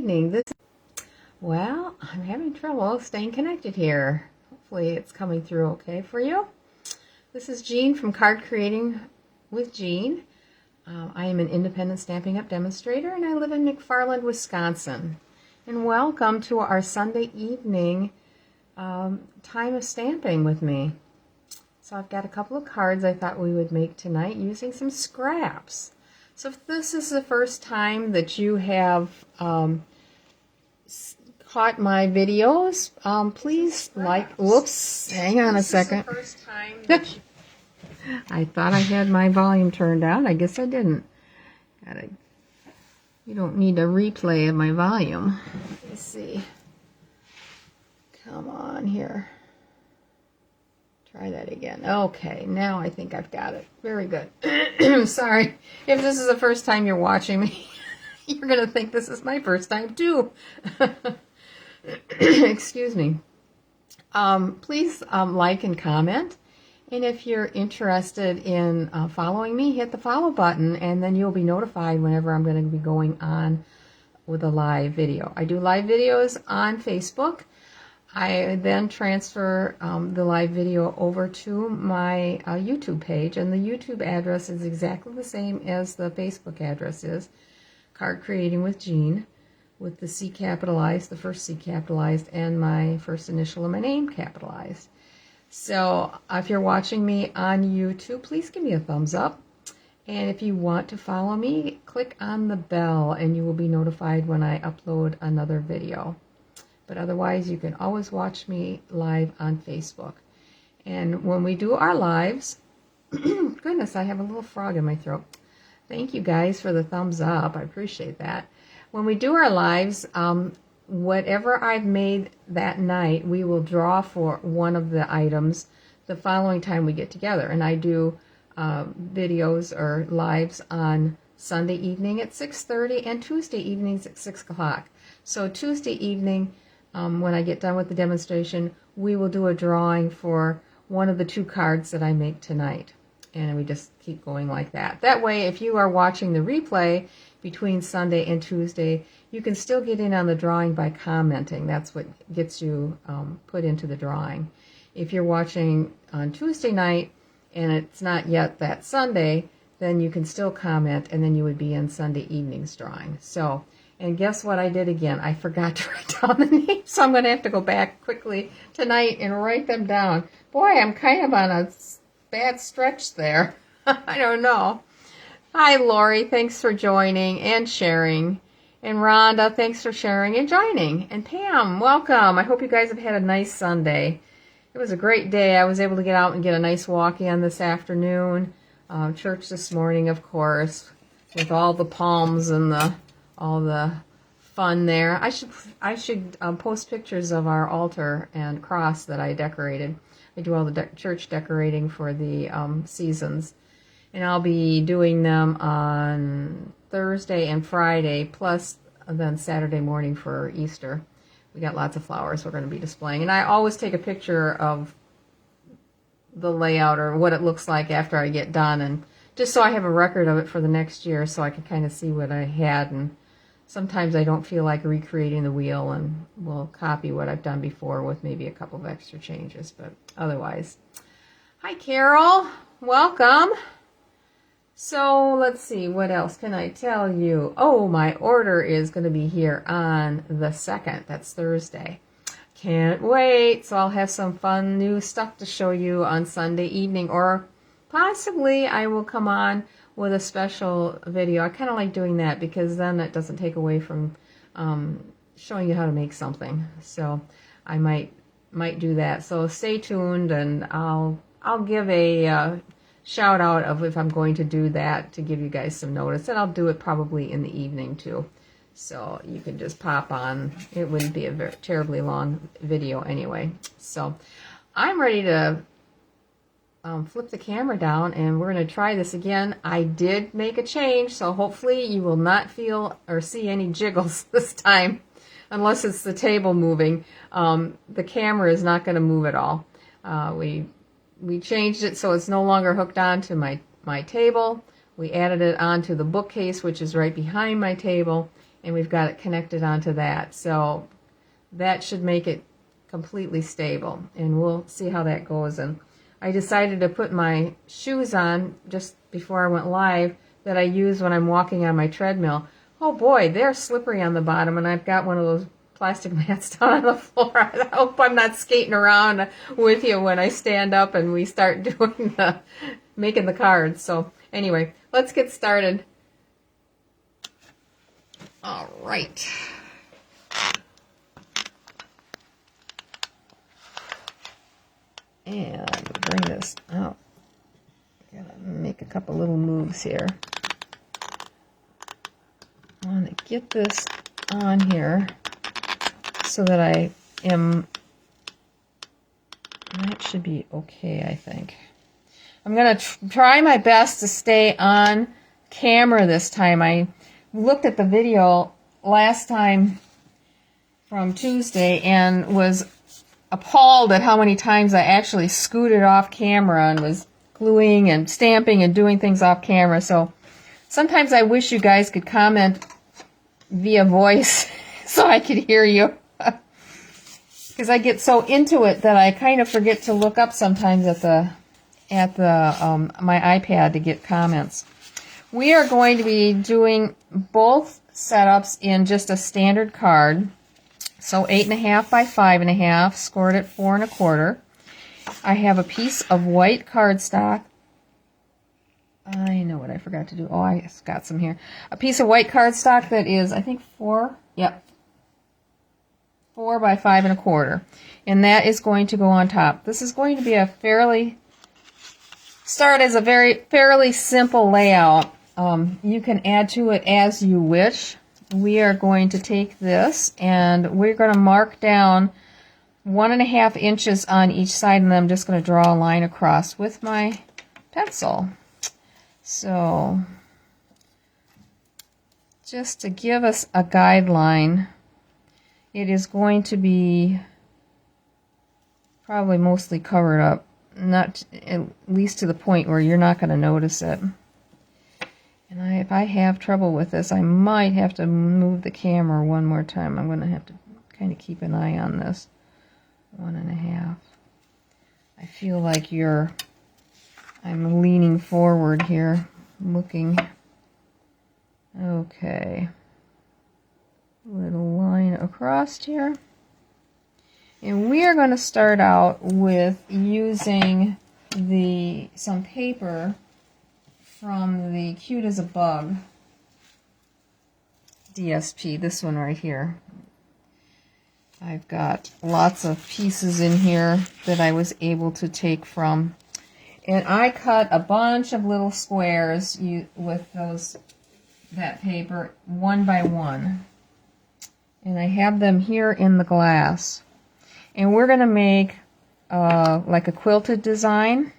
Evening. Well, I'm having trouble staying connected here. Hopefully it's coming through okay for you. This is Jean from Card Creating with Jean. I am an independent Stampin' Up! Demonstrator, and I live in McFarland, Wisconsin. And welcome to our Sunday evening time of stamping with me. So I've got a couple of cards I thought we would make tonight using some scraps. So if this is the first time that you have caught my videos, please whoops, hang on a second. This is the first time that I thought I had my volume turned down. I guess I didn't. You don't need a replay of my volume. Let me see. Come on here. Try that again. Okay, now I think I've got it. Very good. Sorry. If this is the first time you're watching me, you're going to think this is my first time too. Excuse me. Please like and comment. And if you're interested in following me, hit the follow button, and then you'll be notified whenever I'm going to be going on with a live video. I do live videos on Facebook. I then transfer the live video over to my YouTube page, and the YouTube address is exactly the same as the Facebook address is. Card Creating with Jean, with the C capitalized, the first C capitalized, and my first initial of my name capitalized. So if you're watching me on YouTube, please give me a thumbs up. And if you want to follow me, click on the bell and you will be notified when I upload another video. But otherwise, you can always watch me live on Facebook. And when we do our lives, goodness, I have a little frog in my throat. Thank you guys for the thumbs up. I appreciate that. When we do our lives, whatever I've made that night, we will draw for one of the items the following time we get together. And I do videos or lives on Sunday evening at 6:30 and Tuesday evenings at 6 o'clock. So Tuesday evening, when I get done with the demonstration, we will do a drawing for one of the two cards that I make tonight. And we just keep going like that. That way, if you are watching the replay between Sunday and Tuesday, you can still get in on the drawing by commenting. That's what gets you put into the drawing. If you're watching on Tuesday night and it's not yet that Sunday, then you can still comment, and then you would be in Sunday evening's drawing. So, and guess what I did again? I forgot to write down the names, so I'm going to have to go back quickly tonight and write them down. Boy, I'm kind of on a bad stretch there. I don't know. Hi, Lori. Thanks for joining and sharing. And Rhonda, thanks for sharing and joining. And Pam, welcome. I hope you guys have had a nice Sunday. It was a great day. I was able to get out and get a nice walk in this afternoon. Church this morning, of course, with all the palms and all the fun there. I should post pictures of our altar and cross that I decorated. I do all the church decorating for the seasons. And I'll be doing them on Thursday and Friday, plus then Saturday morning for Easter. We got lots of flowers we're going to be displaying. And I always take a picture of the layout or what it looks like after I get done, and just so I have a record of it for the next year so I can kind of see what I had. And sometimes I don't feel like recreating the wheel, and will copy what I've done before with maybe a couple of extra changes, but otherwise. Hi, Carol. Welcome. So let's see, what else can I tell you? Oh, my order is going to be here on the 2nd. That's Thursday. Can't wait. So I'll have some fun new stuff to show you on Sunday evening, or possibly I will come on with a special video. I kind of like doing that because then it doesn't take away from showing you how to make something. So I might do that. So stay tuned, and I'll give a shout out of if I'm going to do that to give you guys some notice, and I'll do it probably in the evening too, so you can just pop on. It wouldn't be a very terribly long video anyway. So I'm ready to flip the camera down, and we're going to try this again. I did make a change, so hopefully you will not feel or see any jiggles this time, unless it's the table moving. The camera is not going to move at all. We changed it so it's no longer hooked onto my table. We added it onto the bookcase, which is right behind my table, and we've got it connected onto that. So that should make it completely stable, and we'll see how that goes. And I decided to put my shoes on just before I went live that I use when I'm walking on my treadmill. Oh boy, they're slippery on the bottom, and I've got one of those plastic mats down on the floor. I hope I'm not skating around with you when I stand up and we start doing making the cards. So anyway, let's get started. All right. And bring this out. Gotta make a couple little moves here. I want to get this on here so that I am, that should be okay, I think. I'm going to try my best to stay on camera this time. I looked at the video last time from Tuesday and was appalled at how many times I actually scooted off camera and was gluing and stamping and doing things off camera. So sometimes I wish you guys could comment via voice so I could hear you. Because I get so into it that I kind of forget to look up sometimes at my iPad to get comments. We are going to be doing both setups in just a standard card. So 8.5 by 5.5, scored at 4 1/4. I have a piece of white cardstock. I know what I forgot to do. Oh, I got some here. A piece of white cardstock that is, I think, 4 by 5 1/4. And that is going to go on top. This is going to be a fairly simple layout. You can add to it as you wish. We are going to take this and we're going to mark down 1.5 inches on each side, and then I'm just going to draw a line across with my pencil. So just to give us a guideline, it is going to be probably mostly covered up, not at least to the point where you're not going to notice it. And if I have trouble with this, I might have to move the camera one more time. I'm going to have to kind of keep an eye on this. 1.5. I feel like I'm leaning forward here, looking. Okay. Little line across here. And we are going to start out with using some paper from the Cute as a Bug DSP, this one right here. I've got lots of pieces in here that I was able to take from. And I cut a bunch of little squares with that paper 1 by 1. And I have them here in the glass. And we're going to make like a quilted design.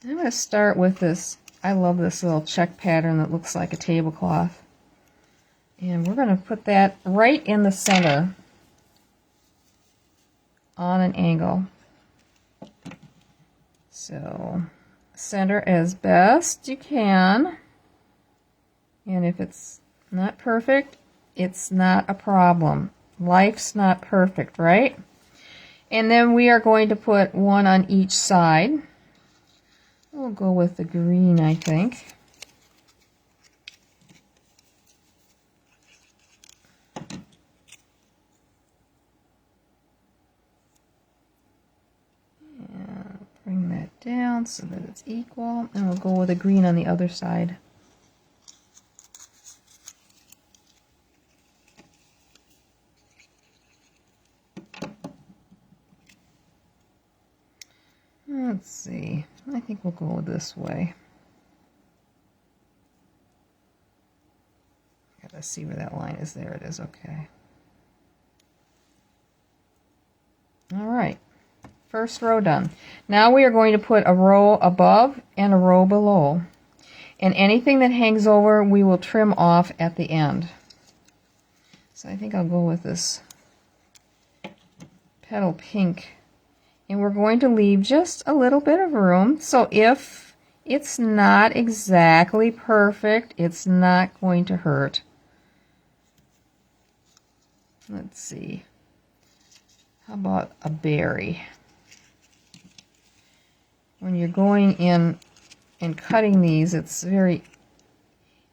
I'm going to start with this. I love this little check pattern that looks like a tablecloth. And we're going to put that right in the center on an angle. So center as best you can. And if it's not perfect, it's not a problem. Life's not perfect, right? And then we are going to put one on each side. We'll go with the green, I think. And bring that down so that it's equal. And we'll go with a green on the other side. Let's see. I think we'll go this way. Gotta see where that line is. There it is. Okay. All right. First row done. Now we are going to put a row above and a row below. And anything that hangs over, we will trim off at the end. So I think I'll go with this petal pink. And we're going to leave just a little bit of room. So if it's not exactly perfect, it's not going to hurt. let's see, how about a berry? When you're going in and cutting these, it's very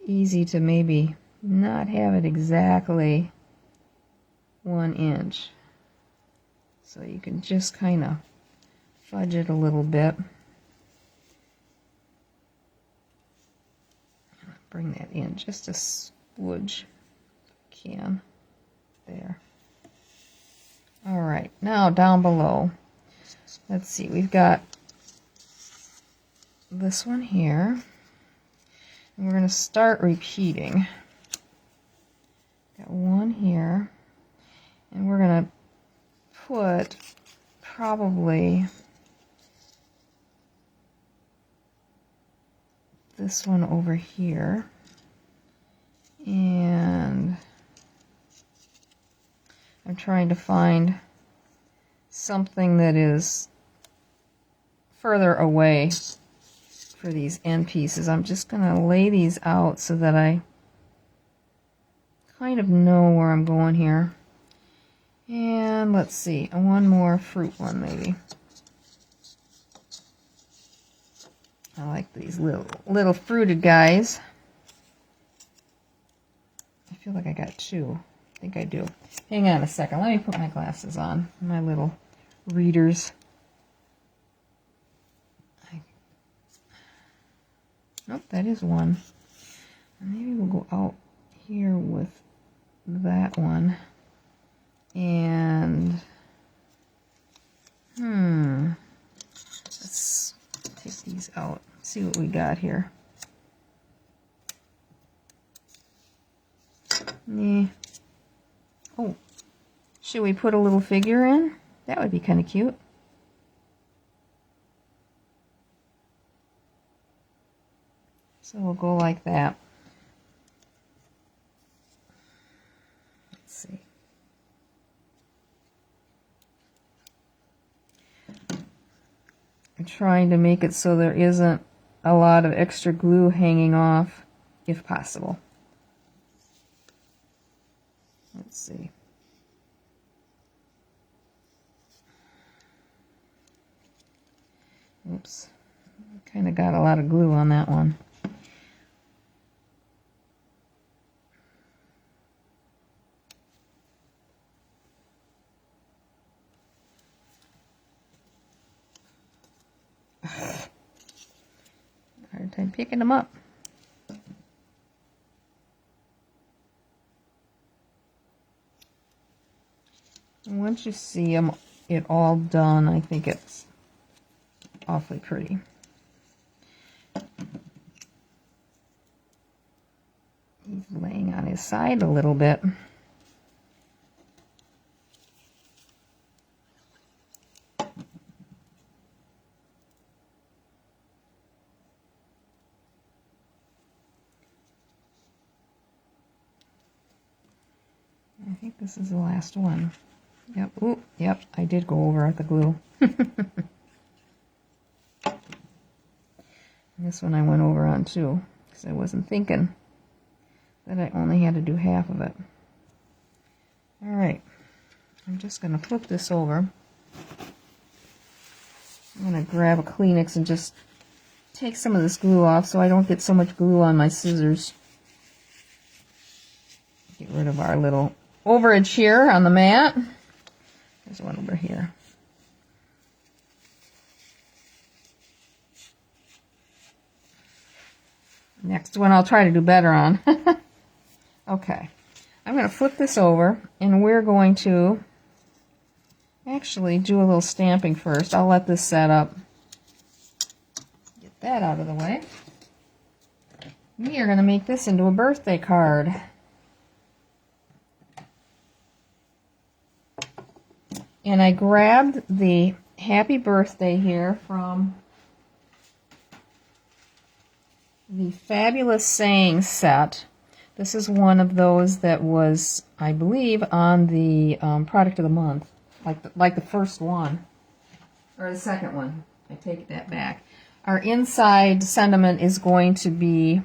easy to maybe not have it exactly 1 inch. So you can just kind of fudge it a little bit. Bring that in just a smudge, if you can. There. All right, now down below, let's see, we've got this one here, and we're going to start repeating. Got one here, and we're going to put probably this one over here, and I'm trying to find something that is further away for these end pieces. I'm just going to lay these out so that I kind of know where I'm going here. And let's see, one more fruit one maybe. I like these little fruited guys. I feel like I got 2. I think I do. Hang on a second. Let me put my glasses on. My little readers. Nope, that is one. Maybe we'll go out here with that one. And let's take these out. See what we got here. Oh, should we put a little figure in? That would be kind of cute. So we'll go like that. Let's see. I'm trying to make it so there isn't a lot of extra glue hanging off, if possible. Let's see. Oops. Kind of got a lot of glue on that one. Hard time picking them up. And once you see it all done, I think it's awfully pretty. He's laying on his side a little bit. I think this is the last one. Yep. Ooh, yep, I did go over the glue. This one I went over on too, because I wasn't thinking that I only had to do half of it. All right, I'm just going to flip this over. I'm going to grab a Kleenex and just take some of this glue off so I don't get so much glue on my scissors. Get rid of our little overage here on the mat. There's one over here. Next one I'll try to do better on. Okay, I'm going to flip this over, and we're going to actually do a little stamping first. I'll let this set up. Get that out of the way. We are going to make this into a birthday card. And I grabbed the happy birthday here from the Fabulous Saying set. This is one of those that was, I believe, on the product of the month, like the first one, or the second one. I take that back. Our inside sentiment is going to be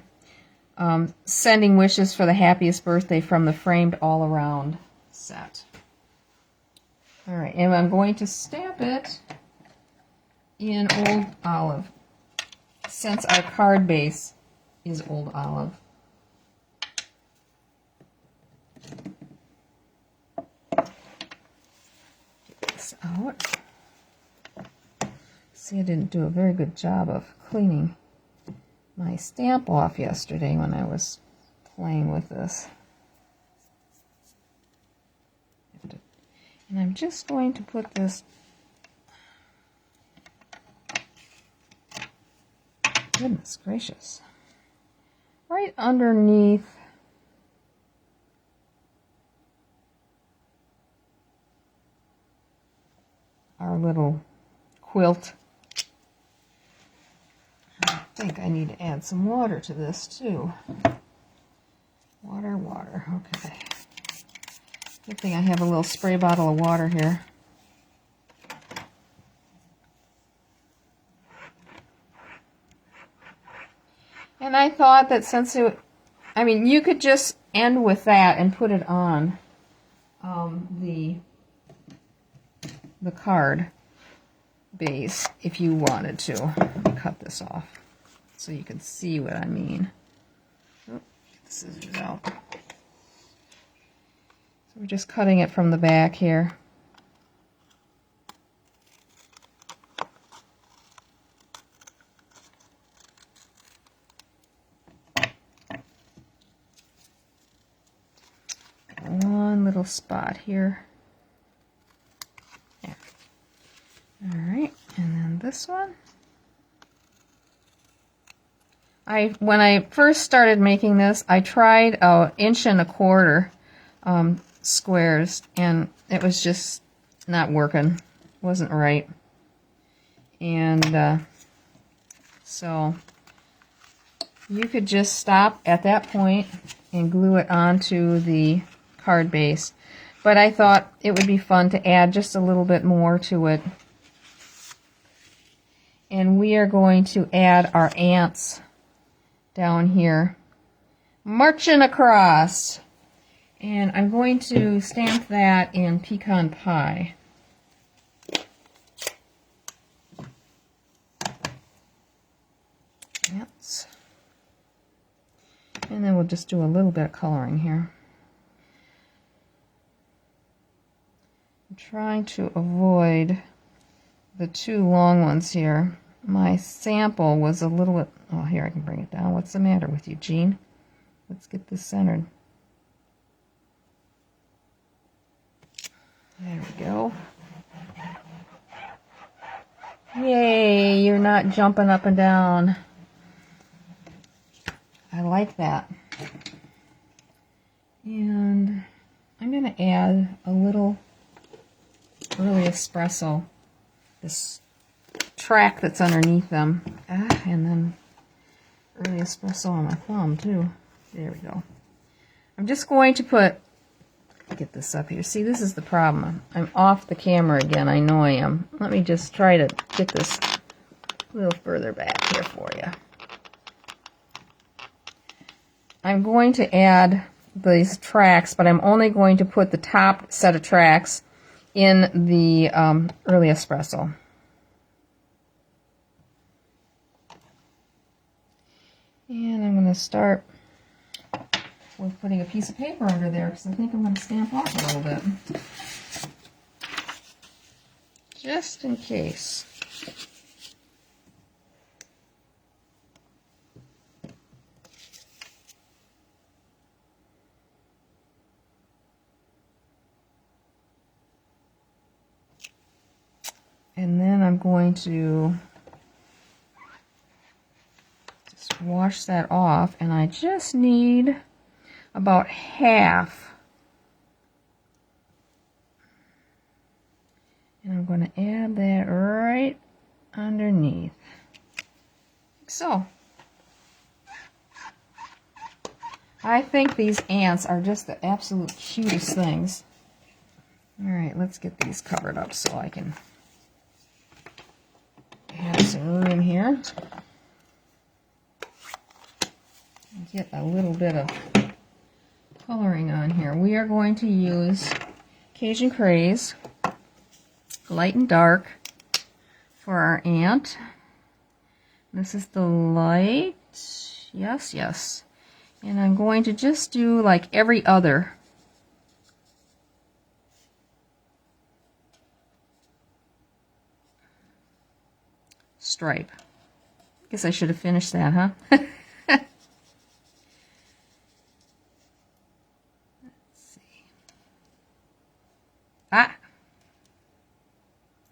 sending wishes for the happiest birthday from the framed all around set. All right, and I'm going to stamp it in Old Olive, since our card base is Old Olive. Get this out. See, I didn't do a very good job of cleaning my stamp off yesterday when I was playing with this. And I'm just going to put this, goodness gracious, right underneath our little quilt. I think I need to add some water to this too. Water, okay. Good thing I have a little spray bottle of water here. And I thought that since it, I mean, you could just end with that and put it on the card base if you wanted to. Let me cut this off so you can see what I mean. Oh, get the scissors out. So we're just cutting it from the back here. One little spot here. Yeah. All right, and then this one. When I first started making this, I tried 1.25 inch squares, and it was just not working. Wasn't right. And so you could just stop at that point and glue it onto the card base. But I thought it would be fun to add just a little bit more to it. And we are going to add our ants down here, marching across. And I'm going to stamp that in pecan pie. Ants. And then we'll just do a little bit of coloring here. I'm trying to avoid the two long ones here. My sample was a little bit, oh, here I can bring it down. What's the matter with you, Jean? Let's get this centered. There we go. Yay, you're not jumping up and down. I like that. And I'm going to add a little early espresso, this track that's underneath them, and then early espresso on my thumb too. There we go. I'm just going to get this up here. See, this is the problem. I'm off the camera again. I know I am. Let me just try to get this a little further back here for you. I'm going to add these tracks, but I'm only going to put the top set of tracks in the early espresso. And I'm going to start with putting a piece of paper under there because I think I'm going to stamp off a little bit. Just in case. And then I'm going to just wash that off, and I just need about half. And I'm going to add that right underneath. Like so. I think these ants are just the absolute cutest things. Alright, let's get these covered up so I can have some room here. Get a little bit of coloring on here. We are going to use Cajun Craze, light and dark, for our ant. This is the light. Yes, yes. And I'm going to just do like every other. Stripe. Guess I should have finished that, huh? Let's see. Ah!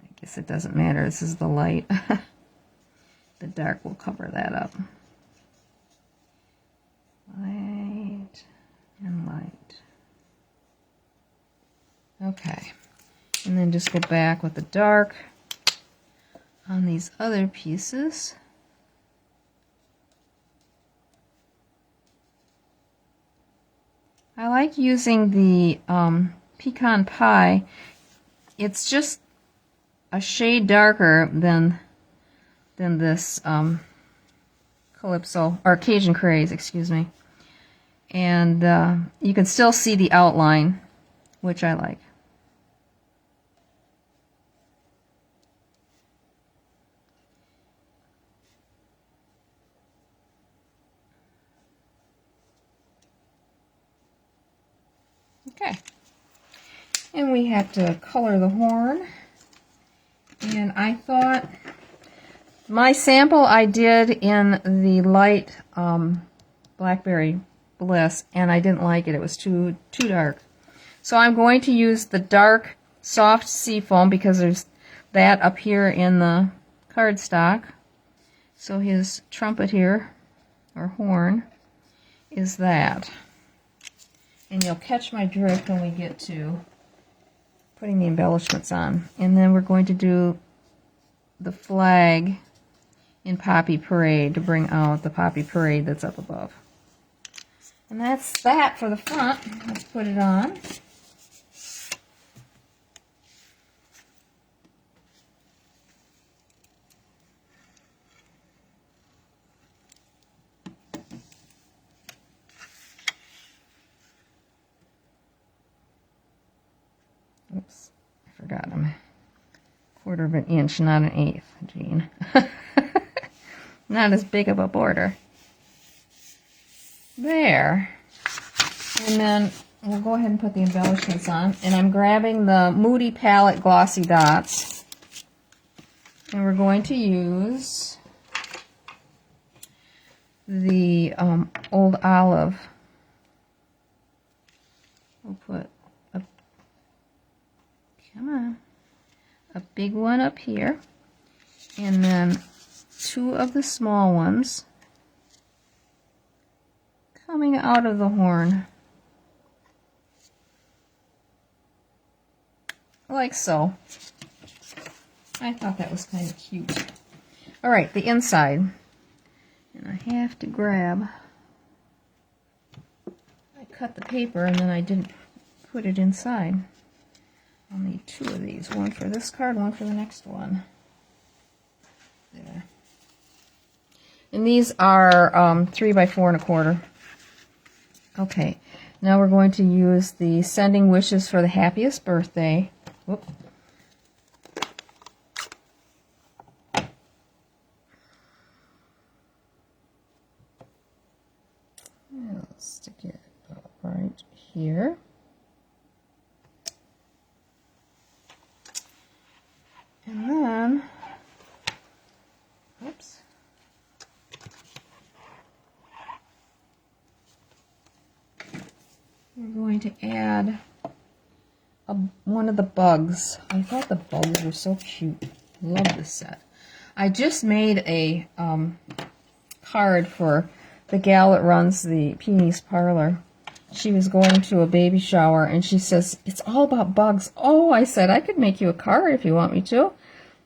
I guess it doesn't matter. This is the light. The dark will cover that up. Light and light. Okay. And then just go back with the dark on these other pieces. I like using the pecan pie. It's just a shade darker than this Calypso, or Cajun Craze, excuse me. And you can still see the outline, which I like. Okay. And we have to color the horn. And I thought my sample I did in the light Blackberry Bliss, and I didn't like it. It was too dark. So I'm going to use the dark soft seafoam because there's that up here in the cardstock. So his trumpet here, or horn, is that. And you'll catch my drift when we get to putting the embellishments on. And then we're going to do the flag in Poppy Parade to bring out the Poppy Parade that's up above. And that's that for the front. Let's put it on. Oops, I forgot. I'm a 1/4 of an inch, not an 1/8, Jean. Not as big of a border. There. And then we'll go ahead and put the embellishments on. And I'm grabbing the Moody Palette Glossy Dots. And we're going to use the Old Olive. We'll put a big one up here, and then 2 of the small ones coming out of the horn, like so. I thought that was kind of cute. Alright, the inside. And I have to grab, I cut the paper and then I didn't put it inside. I'll need 2 of these, one for this card, one for the next one. There. And these are 3 by 4 1/4. Okay, now we're going to use the Sending Wishes for the Happiest Birthday. Whoop. I'll stick it right here. And then, oops, we're going to add one of the bugs. I thought the bugs were so cute. Love this set. I just made a card for the gal that runs the Peony's Parlor. She was going to a baby shower, and she says, it's all about bugs. Oh, I said, I could make you a card if you want me to.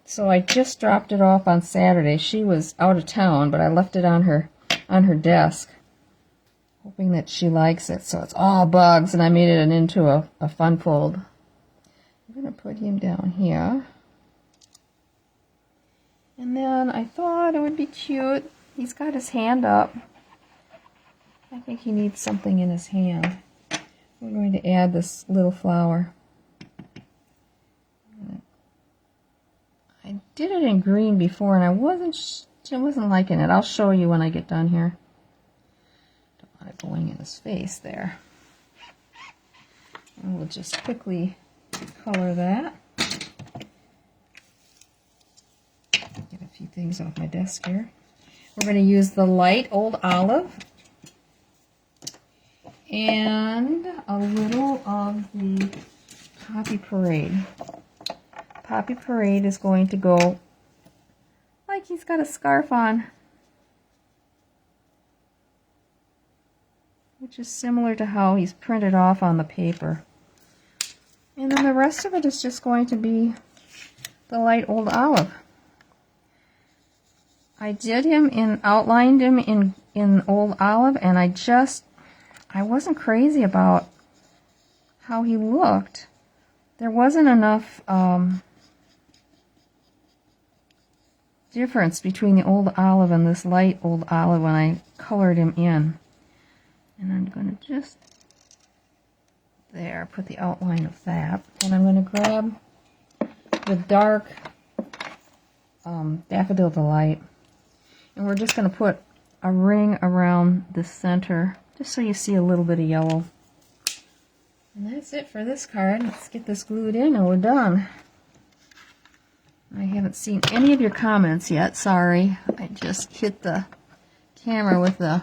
So I just dropped it off on Saturday. She was out of town, but I left it on her desk, hoping that she likes it. So it's all bugs, and I made it into a fun fold. I'm going to put him down here. And then I thought it would be cute. He's got his hand up. I think he needs something in his hand. We're going to add this little flower. I did it in green before, and I wasn't liking it. I'll show you when I get done here. Don't want it going in his face there. And we'll just quickly color that. Get a few things off my desk here. We're going to use the light old olive and a little of the Poppy Parade. Poppy Parade is going to go like he's got a scarf on, which is similar to how he's printed off on the paper. And then the rest of it is just going to be the light old olive. I did him outlined him in old olive, and I wasn't crazy about how he looked. There wasn't enough difference between the old olive and this light old olive when I colored him in. And I'm going to just there put the outline of that, and I'm going to grab the dark Daffodil Delight, and we're just going to put a ring around the center just so you see a little bit of yellow. And that's it for this card. Let's get this glued in and we're done. I haven't seen any of your comments yet, sorry. I just hit the camera with the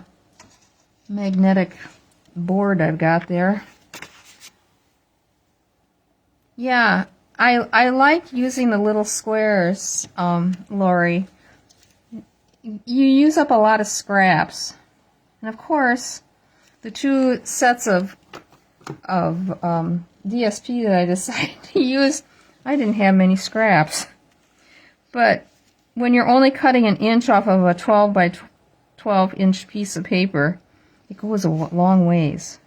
magnetic board I've got there. Yeah, I like using the little squares, Lori. You use up a lot of scraps. And of course, the two sets of DSP that I decided to use, I didn't have many scraps. But when you're only cutting an inch off of a 12 by 12 inch piece of paper, it goes a long ways.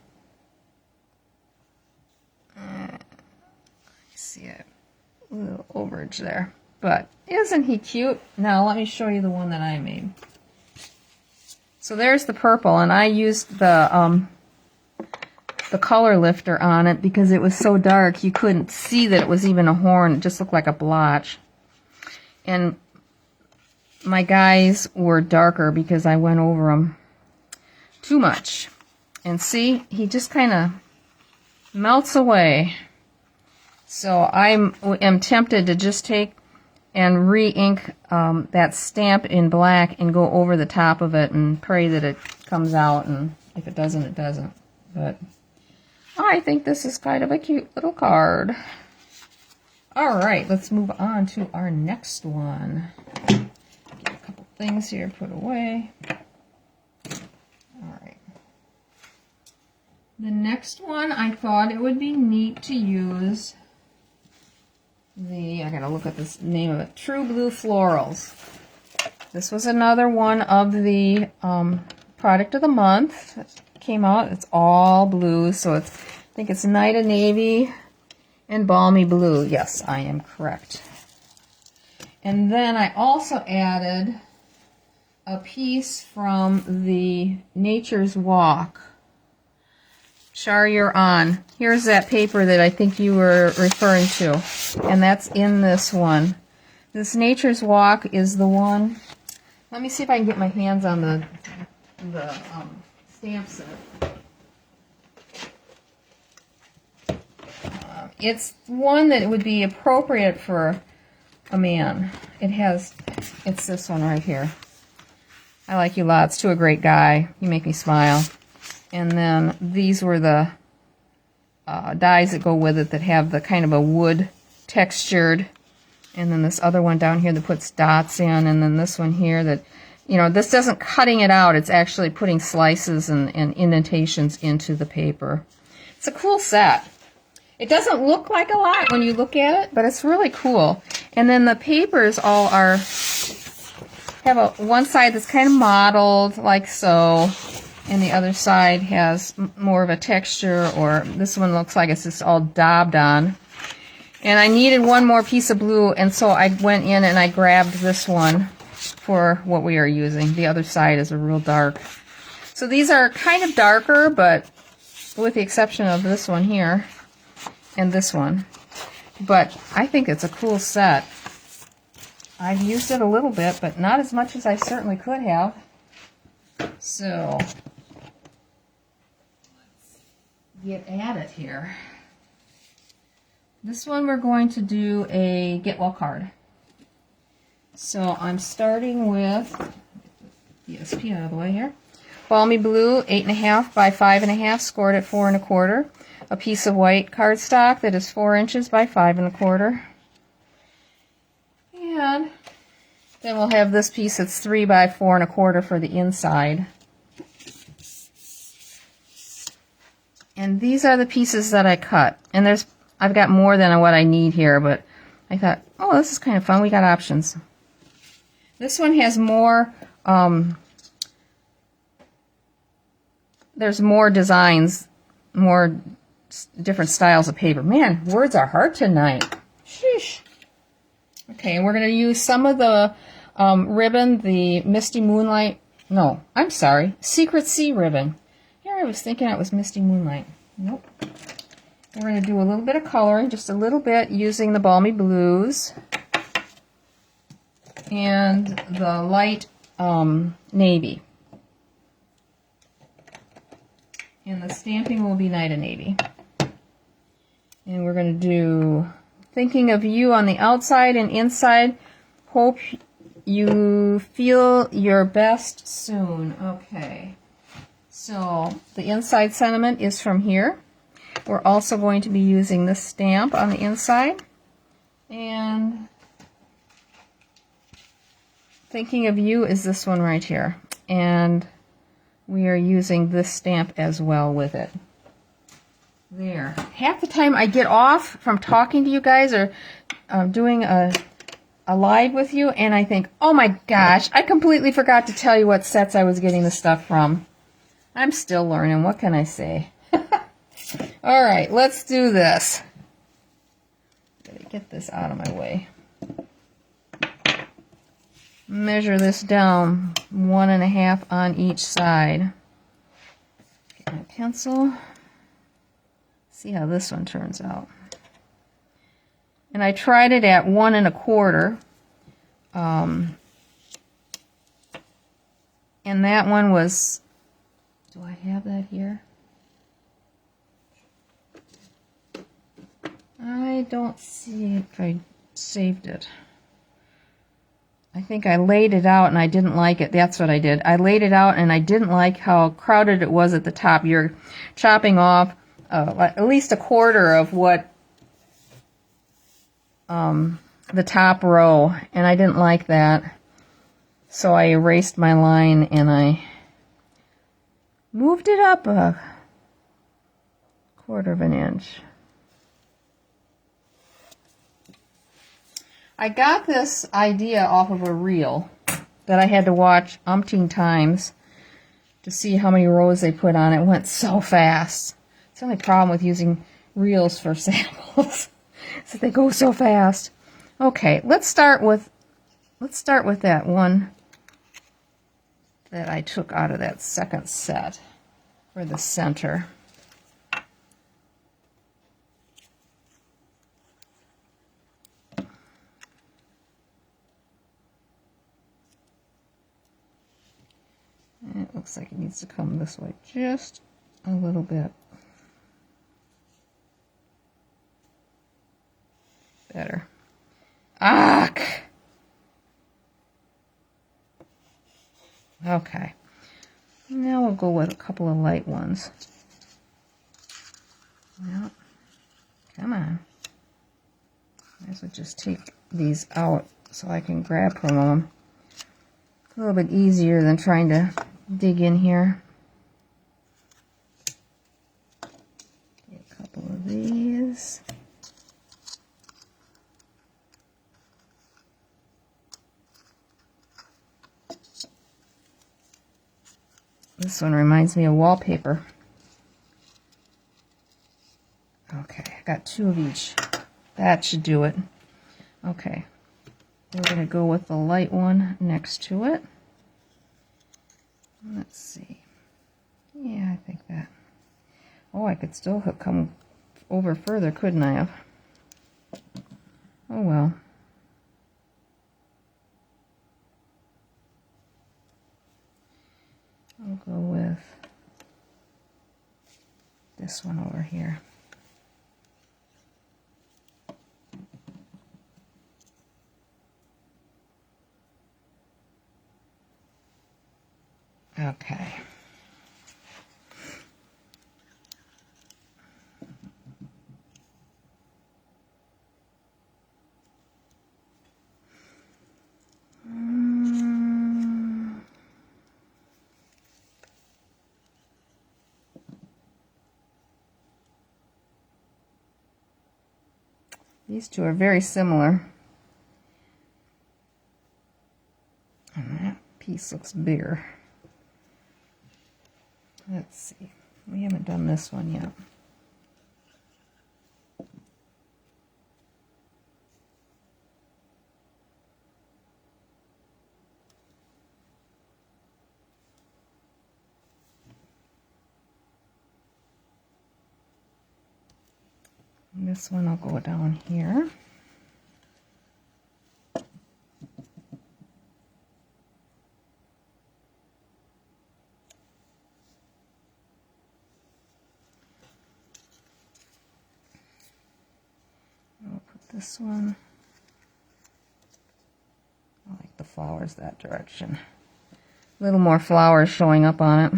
I see a little overage there. But isn't he cute? Now let me show you the one that I made. So there's the purple, and I used the color lifter on it because it was so dark you couldn't see that it was even a horn. It just looked like a blotch. And my guys were darker because I went over them too much. And see, he just kind of melts away. So I am tempted to just take and re-ink that stamp in black and go over the top of it and pray that it comes out, and if it doesn't, it doesn't. But I think this is kind of a cute little card. Alright, let's move on to our next one. Get a couple things here put away. Alright. The next one, I thought it would be neat to use I gotta look at this name of it, True Blue Florals. This was another one of the product of the month that came out. It's all blue, so I think it's Night of Navy and Balmy Blue. Yes, I am correct. And then I also added a piece from the Nature's Walk. Char, you're on. Here's that paper that I think you were referring to, and that's in this one. This Nature's Walk is the one. Let me see if I can get my hands on the stamp set. It's one that would be appropriate for a man. It's this one right here. I like you lots. To a great guy. You make me smile. And then these were the dies that go with it that have the kind of a wood textured. And then this other one down here that puts dots in. And then this one here that, you know, this doesn't cutting it out. It's actually putting slices and indentations into the paper. It's a cool set. It doesn't look like a lot when you look at it, but it's really cool. And then the papers all have one side that's kind of mottled like so. And the other side has more of a texture, or this one looks like it's just all daubed on. And I needed one more piece of blue, and so I went in and I grabbed this one for what we are using. The other side is a real dark. So these are kind of darker, but with the exception of this one here and this one. But I think it's a cool set. I've used it a little bit, but not as much as I certainly could have. So, let's get at it here. This one we're going to do a get well card. So I'm starting with the SP out of the way here. Balmy blue, 8.5 by 5.5, scored at 4 1/4. A piece of white cardstock that is 4 inches by 5 1/4. And then we'll have this piece that's 3 by 4 1/4 for the inside. And these are the pieces that I cut. And I've got more than what I need here, but I thought, oh, this is kind of fun. We got options. This one has more, there's more designs, more different styles of paper. Man, words are hard tonight. Sheesh. Okay, and we're going to use some of the ribbon, the Misty Moonlight, no, I'm sorry, Secret Sea ribbon. Here I was thinking it was Misty Moonlight. Nope. We're going to do a little bit of coloring, just a little bit, using the Balmy Blues and the light navy. And the stamping will be Night of Navy. And we're going to do Thinking of You on the outside and inside. Hope you feel your best soon. Okay. So the inside sentiment is from here. We're also going to be using this stamp on the inside. And Thinking of You is this one right here. And we are using this stamp as well with it. There. Half the time I get off from talking to you guys or doing a live with you, and I think, oh my gosh, I completely forgot to tell you what sets I was getting the stuff from. I'm still learning. What can I say? All right, let's do this. Gotta get this out of my way. Measure this down 1.5 on each side. Get my pencil. See how this one turns out. And I tried it at 1 1/4. And that one was, do I have that here? I don't see if I saved it. I think I laid it out and I didn't like it. That's what I did. I laid it out and I didn't like how crowded it was at the top. You're chopping off at least 1/4 of what the top row, and I didn't like that. So I erased my line and I moved it up 1/4 of an inch. I got this idea off of a reel that I had to watch umpteen times to see how many rows they put on. It went so fast. It's the only problem with using reels for samples. is that they go so fast. Okay, let's start with that one that I took out of that second set for the center. It looks like it needs to come this way just a little bit. Better. Ugh! Okay. Now we'll go with a couple of light ones. Well, come on. Might as well just take these out so I can grab from them. A little bit easier than trying to dig in here. Get a couple of these. This one reminds me of wallpaper. Okay, I got 2 of each. That should do it. Okay, we're going to go with the light one next to it. Let's see. Yeah, I think that. Oh, I could still have come over further, couldn't I have? Oh well. I'll go with this one over here. Okay. These two are very similar. And that piece looks bigger. Let's see. We haven't done this one yet. And this one I'll go down here. I'll put this one. I like the flowers that direction. A little more flowers showing up on it.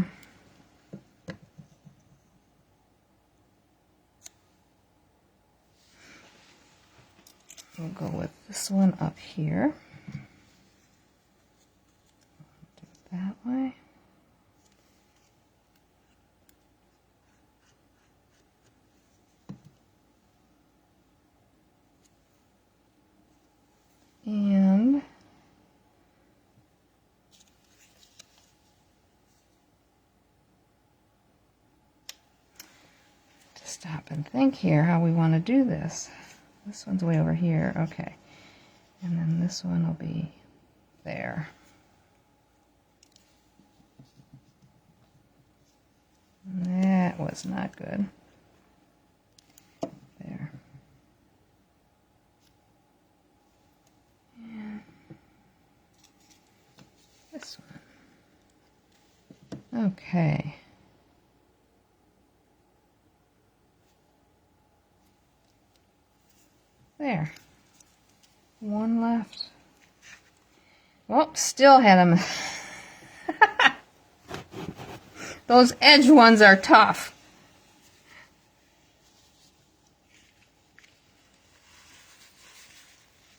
We'll go with this one up here. Do it that way. And to stop and think here how we want to do this. This one's way over here, okay. And then this one will be there. That was not good. There. And this one. Okay. There. One left. Well, still had them. Those edge ones are tough.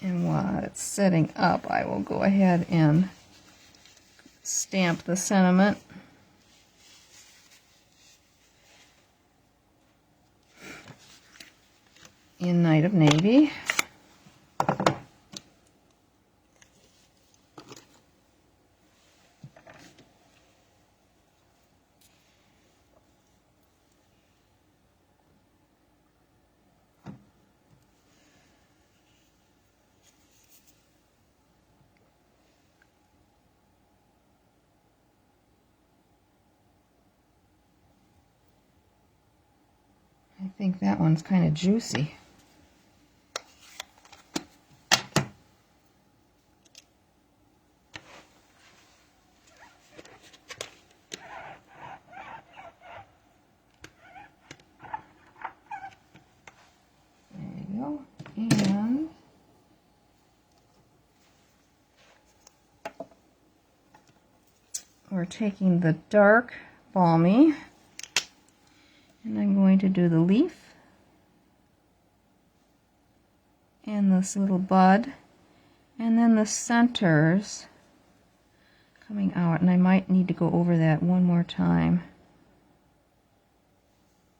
And while it's setting up, I will go ahead and stamp the sentiment. In Night of Navy. I think that one's kind of juicy. And we're taking the dark balmy and I'm going to do the leaf and this little bud and then the centers coming out, and I might need to go over that one more time.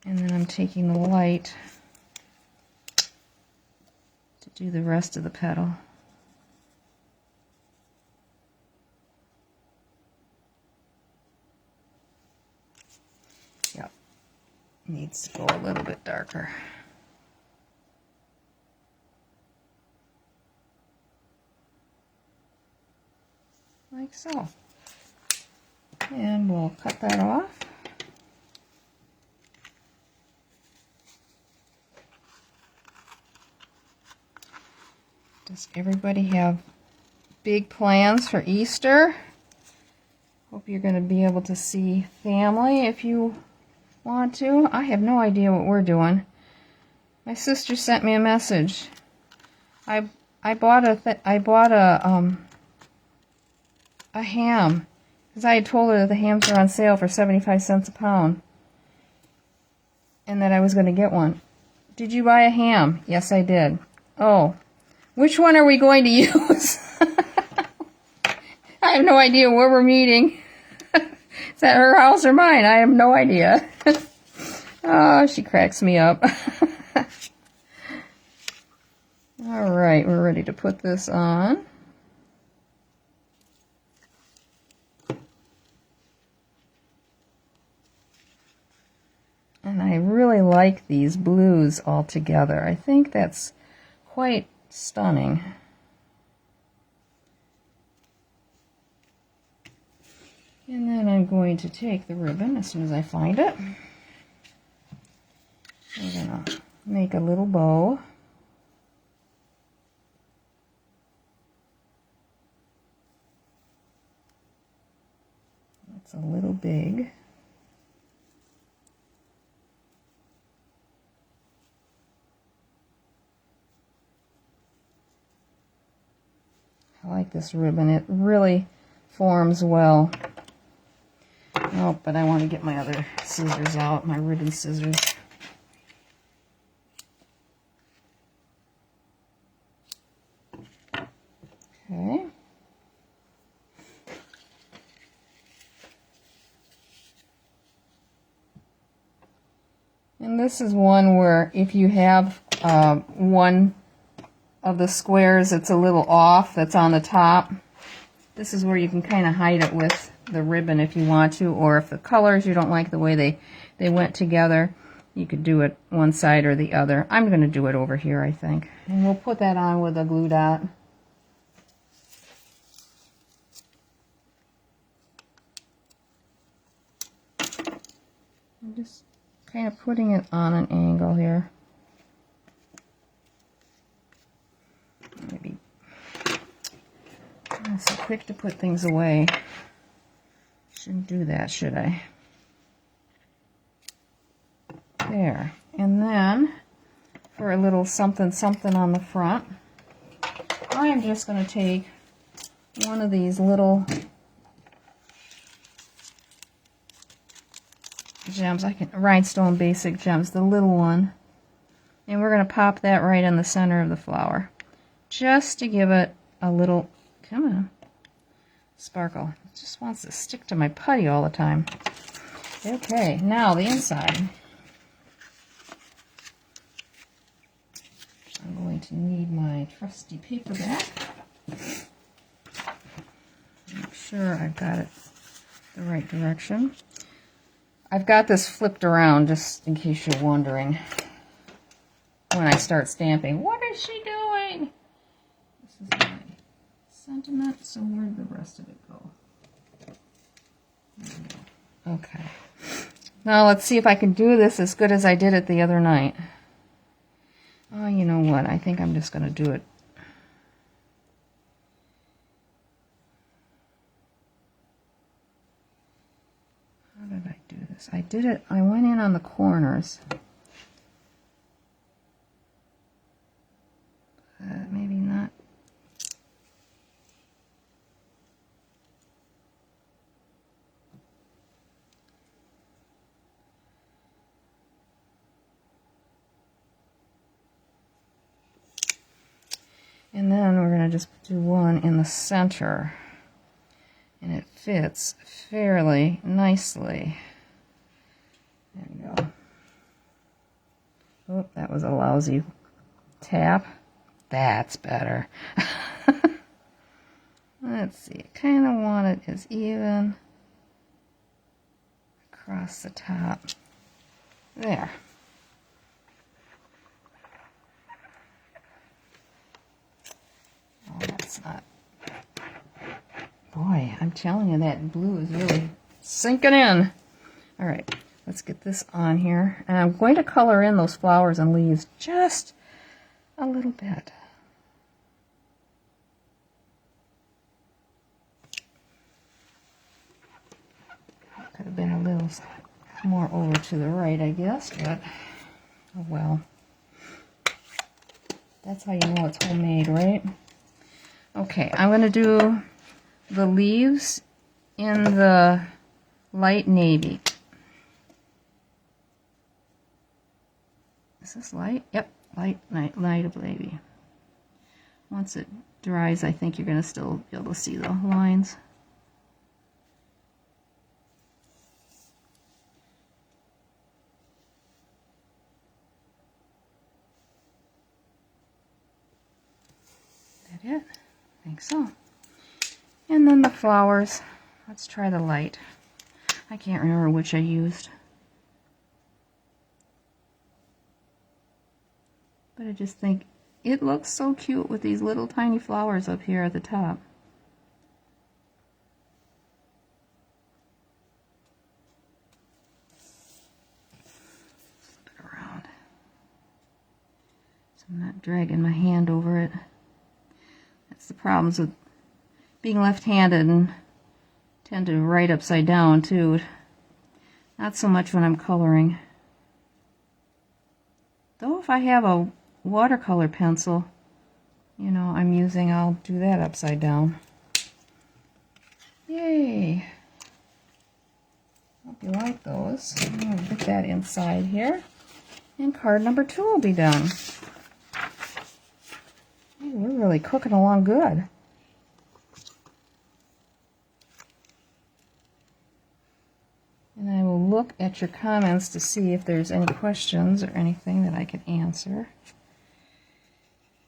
And then I'm taking the light to do the rest of the petal. Yep, needs to go a little bit darker. Like so. And we'll cut that off. Does everybody have big plans for Easter? Hope you're going to be able to see family if you want to. I have no idea what we're doing. My sister sent me a message. I bought a ham because I had told her that the hams are on sale for 75 cents a pound and that I was going to get one. Did you buy a ham? Yes, I did. Oh, which one are we going to use? I have no idea where we're meeting. Is that her house or mine? I have no idea. Oh, she cracks me up. All right, we're ready to put this on. And I really like these blues all together. I think that's quite stunning. And then I'm going to take the ribbon as soon as I find it. We're going to make a little bow. It's a little big. I like this ribbon. It really forms well. Oh, but I want to get my other scissors out, my ribbon scissors. Okay. And this is one where if you have one of the squares that's a little off, that's on the top, this is where you can kind of hide it with the ribbon if you want to, or if the colors, you don't like the way they went together, you could do it one side or the other. I'm going to do it over here, I think. And we'll put that on with a glue dot. I'm just kind of putting it on an angle here. Maybe I'm so quick to put things away. Shouldn't do that, should I? There. And then for a little something something on the front, I am just going to take one of these little gems, rhinestone basic gems, the little one, and we're going to pop that right in the center of the flower, just to give it a little, come on, sparkle. It just wants to stick to my putty all the time. Okay, now the inside. I'm going to need my trusty paperback. Make sure I've got it the right direction. I've got this flipped around just in case you're wondering when I start stamping. What is she doing? This is my sentiment, so where'd the rest of it go? There we go. Okay. Now let's see if I can do this as good as I did it the other night. Oh, you know what? I think I'm just going to do it. How did I do this? I went in on the corners. Maybe not. And then we're going to just do one in the center. And it fits fairly nicely. There we go. Oh, that was a lousy tap. That's better. Let's see. I kind of want it as even across the top. There. Oh, that's not. Boy, I'm telling you, that blue is really sinking in. All right, let's get this on here. And I'm going to color in those flowers and leaves just a little bit. more over to the right, I guess, but oh well. That's how you know it's homemade, right? Okay, I'm going to do the leaves in the light navy. Is this light? Yep, light of navy. Once it dries, I think you're going to still be able to see the lines. Is that it? I think so. And then the flowers. Let's try the light. I can't remember which I used. But I just think it looks so cute with these little tiny flowers up here at the top. Flip it around. So I'm not dragging my hand over it. That's the problems with being left-handed and tend to write upside down too. Not so much when I'm coloring. Though if I have a watercolor pencil, you know, I'm using, I'll do that upside down. Yay! Hope you like those. I'm going to put that inside here. And card number 2 will be done. Hey, we're really cooking along good. And I will look at your comments to see if there's any questions or anything that I can answer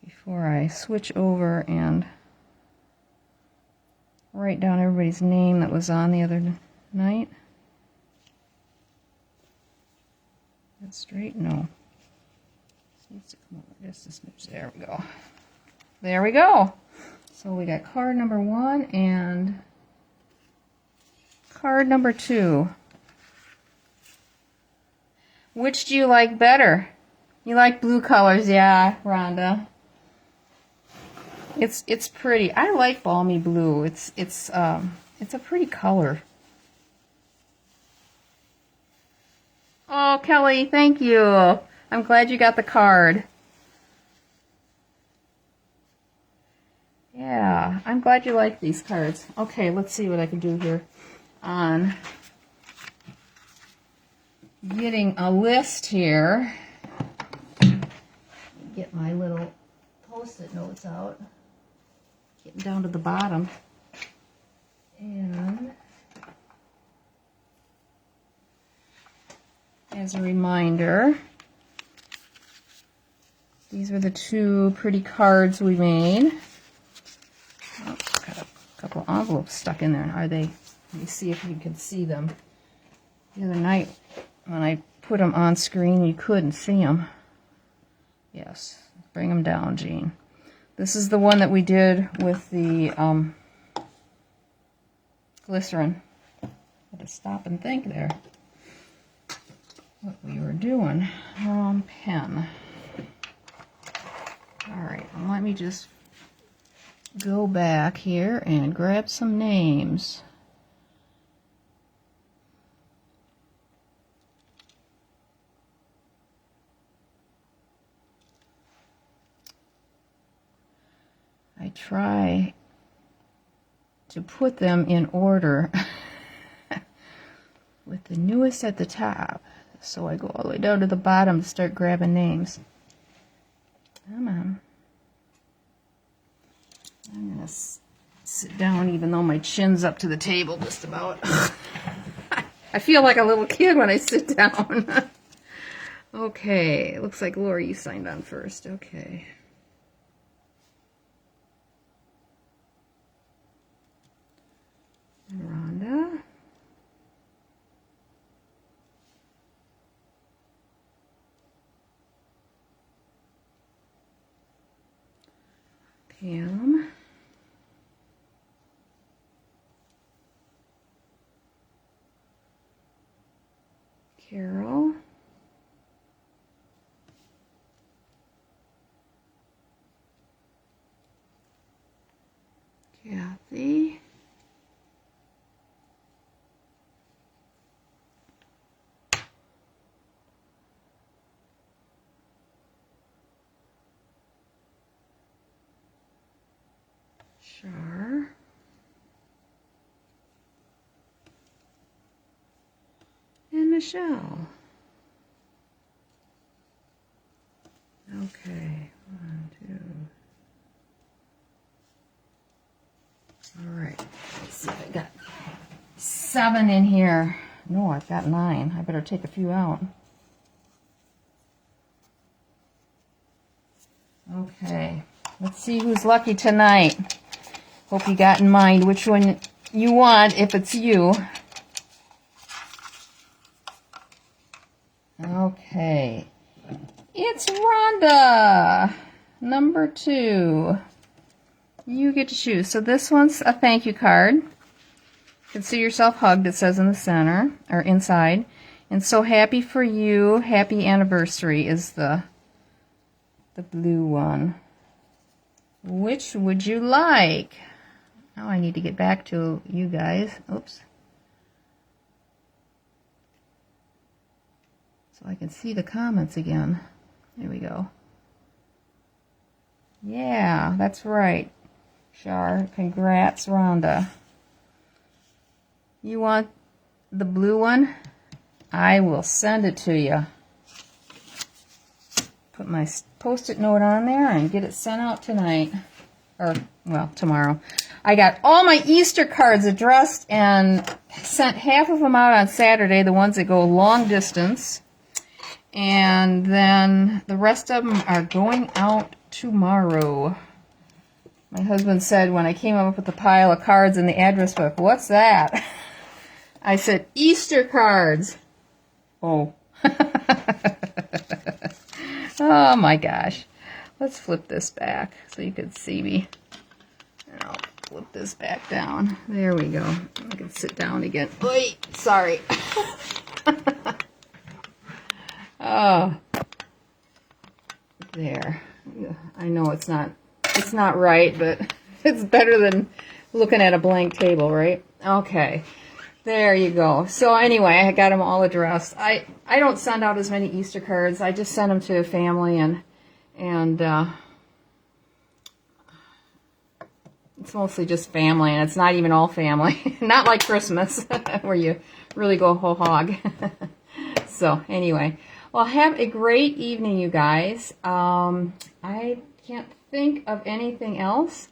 before I switch over and write down everybody's name that was on the other night. That's straight? No. This needs to come over just a smidge. There we go. There we go. So we got card number 1 and card number 2. Which do you like better? You like blue colors, yeah, Rhonda. It's pretty. I like balmy blue. It's a pretty color. Oh, Kelly, thank you. I'm glad you got the card. Yeah, I'm glad you like these cards. Okay, let's see what I can do here on getting a list here. Get my little post-it notes out. Getting down to the bottom. And as a reminder, these were the 2 pretty cards we made. Oh, got a couple envelopes stuck in there. Are they? Let me see if you can see them. The other night when I put them on screen, you couldn't see them. Yes, bring them down, Jean. This is the one that we did with the glycerin. Had to stop and think there what we were doing. Wrong pen. Alright, let me just go back here and grab some names. I try to put them in order with the newest at the top. So I go all the way down to the bottom to start grabbing names. Come on. I'm going to sit down even though my chin's up to the table just about. I feel like a little kid when I sit down. Okay, looks like Lori, you signed on first. Okay. Rhonda. Pam. Carol. Kathy. . Michelle. Okay, 1, 2. All right, let's see if I got 7 in here. No, I've got 9. I better take a few out. Okay, let's see who's lucky tonight. Hope you got in mind which one you want if it's you. Okay, it's Rhonda, number 2. You get to choose. So this one's a thank you card. Consider yourself hugged, it says in the center, or inside. And so happy for you, happy anniversary is the blue one. Which would you like? Now I need to get back to you guys. Oops. So I can see the comments again. There we go. Yeah, that's right. Char, congrats, Rhonda. You want the blue one? I will send it to you. Put my Post-it note on there and get it sent out tonight. Or, well, tomorrow. I got all my Easter cards addressed and sent half of them out on Saturday, the ones that go long distance. And then the rest of them are going out tomorrow. My husband said when I came up with the pile of cards in the address book, "What's that?" I said, "Easter cards." Oh. Oh my gosh. Let's flip this back so you can see me. And I'll flip this back down. There we go. I can sit down again. Wait, sorry. Oh. There. I know it's not right, but it's better than looking at a blank table, right? Okay. There you go. So anyway, I got them all addressed. I don't send out as many Easter cards. I just send them to family and it's mostly just family, and it's not even all family. Not like Christmas where you really go whole hog. So anyway, well, have a great evening, you guys. I can't think of anything else.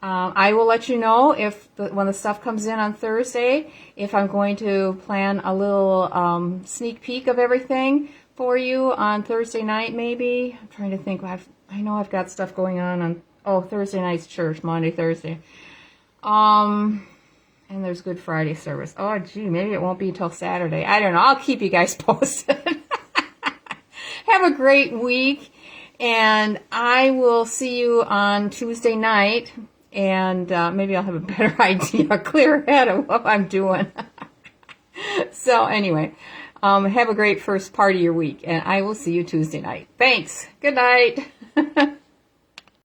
I will let you know when the stuff comes in on Thursday, if I'm going to plan a little sneak peek of everything for you on Thursday night, maybe. I'm trying to think. I know I've got stuff going on Thursday night's church, Monday, Thursday. And there's Good Friday service. Oh, gee, maybe it won't be until Saturday. I don't know. I'll keep you guys posted. Have a great week, and I will see you on Tuesday night. And maybe I'll have a better idea, a clear head of what I'm doing. So anyway, have a great first part of your week, and I will see you Tuesday night. Thanks. Good night.